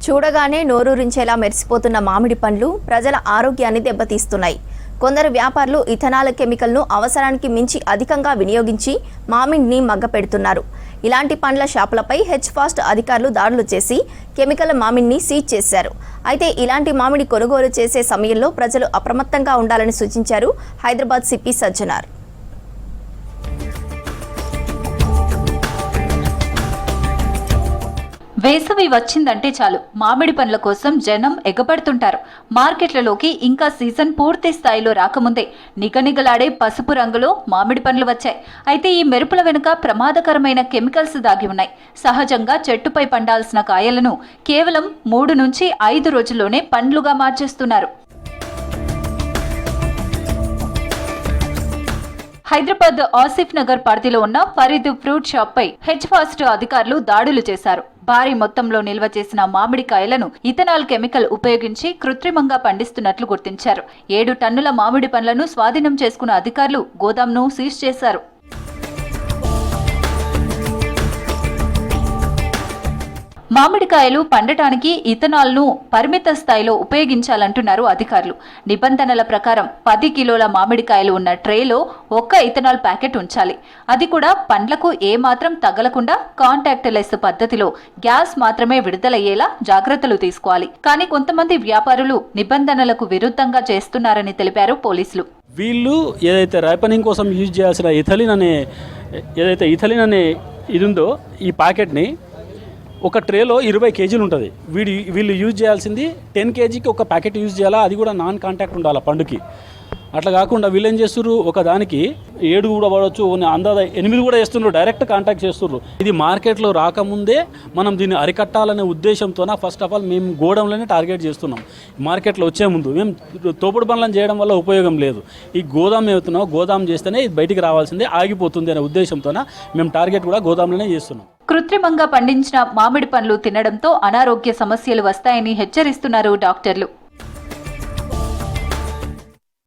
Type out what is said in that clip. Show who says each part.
Speaker 1: చూడగానే నోరూరించేలా మెరిసిపోతున్న మామిడి పండ్లు ప్రజల ఆరోగ్యాన్ని దెబ్బతీస్తున్నాయి. కొందరు వ్యాపారులు ఇథనాల్ కెమికల్ను అవసరానికి మించి అధికంగా వినియోగించి మామిడిని మగ్గపెడుతున్నారు. ఇలాంటి పండ్ల షాపులపై హెచ్ఫాస్ట్ అధికారులు దాడులు చేసి కెమికల్ మామిడిని సీజ్ చేశారు. అయితే ఇలాంటి మామిడి కొనుగోలు చేసే సమయంలో ప్రజలు అప్రమత్తంగా ఉండాలని సూచించారు హైదరాబాద్ సిపి సజ్జనార్.
Speaker 2: వేసవి వచ్చిందంటే చాలు మామిడి పండ్ల కోసం జనం ఎగబడుతుంటారు. మార్కెట్లలోకి ఇంకా సీజన్ పూర్తి స్థాయిలో రాకముందే నిగనిగలాడే పసుపు రంగులో మామిడి పండ్లు వచ్చాయి. అయితే ఈ మెరుపుల వెనుక ప్రమాదకరమైన కెమికల్స్ దాగి ఉన్నాయి. సహజంగా చెట్టుపై పండాల్సిన కాయలను కేవలం 3 నుంచి 5 రోజుల్లోనే పండ్లుగా మార్చేస్తున్నారు. హైదరాబాద్ ఆసిఫ్ నగర్ పరిధిలో ఉన్న ఫరీద్ ఫ్రూట్ షాప్ పై హెచ్ఫాస్ట్ అధికారులు దాడులు చేశారు. భారీ మొత్తంలో నిల్వ చేసిన మామిడికాయలను ఇథనాల్ కెమికల్ ఉపయోగించి కృత్రిమంగా పండిస్తున్నట్లు గుర్తించారు. 7 టన్నుల మామిడి పండ్లను స్వాధీనం చేసుకున్న అధికారులు గోదాంను సీజ్ చేశారు. మామిడికాయలు పండటానికి ఇథనాల్ను పరిమిత స్థాయిలో ఉపయోగించాలంటున్నారు అధికారులు. నిబంధనల ప్రకారం 10 కిలోల మామిడికాయలు ఉన్న ట్రేలో 1 ఇథనాల్ ప్యాకెట్ ఉంచాలి. అది కూడా పండ్లకు ఏమాత్రం తగలకుండా కాంటాక్ట్ లెస్ పద్ధతిలో గ్యాస్ మాత్రమే విడుదలయ్యేలా జాగ్రత్తలు తీసుకోవాలి. కానీ కొంతమంది వ్యాపారులు నిబంధనలకు విరుద్ధంగా చేస్తున్నారని తెలిపారు పోలీసులు.
Speaker 3: వీళ్ళు ఏదైతే రైపనింగ్ కోసం యూజ్ చేయాల్సిన ఇథలిన్ అనే ఇది ఉందో ఈ ప్యాకెట్ని ఒక ట్రేలో 20 కేజీలు ఉంటుంది. వీళ్ళు యూజ్ చేయాల్సింది 10 కేజీకి ఒక ప్యాకెట్ యూజ్ చేయాలా, అది కూడా నాన్ కాంటాక్ట్ ఉండాలి పండుకి. అట్లా కాకుండా వీళ్ళు ఏం చేస్తున్నారు, ఒక దానికి 7 కూడా పడవచ్చు, అందాజ 8 కూడా వేస్తున్నారు, డైరెక్ట్ కాంటాక్ట్ చేస్తున్నారు. ఇది మార్కెట్లో రాకముందే మనం దీన్ని అరికట్టాలనే ఉద్దేశంతో ఫస్ట్ ఆఫ్ ఆల్ మేము గోడంలోనే టార్గెట్ చేస్తున్నాం. మార్కెట్లో వచ్చే ముందు మేము తోపుడు పనులను చేయడం వల్ల ఉపయోగం లేదు. ఈ గోదాం ఏమవుతున్నాం, గోదాం చేస్తేనే ఇది బయటికి రావాల్సిందే, ఆగిపోతుంది అనే ఉద్దేశంతో మేము టార్గెట్ కూడా గోదాంలోనే చేస్తున్నాం.
Speaker 2: కృత్రిమంగా పండించిన మామిడి పండ్లు తినడంతో అనారోగ్య సమస్యలు వస్తాయని హెచ్చరిస్తున్నారు డాక్టర్లు.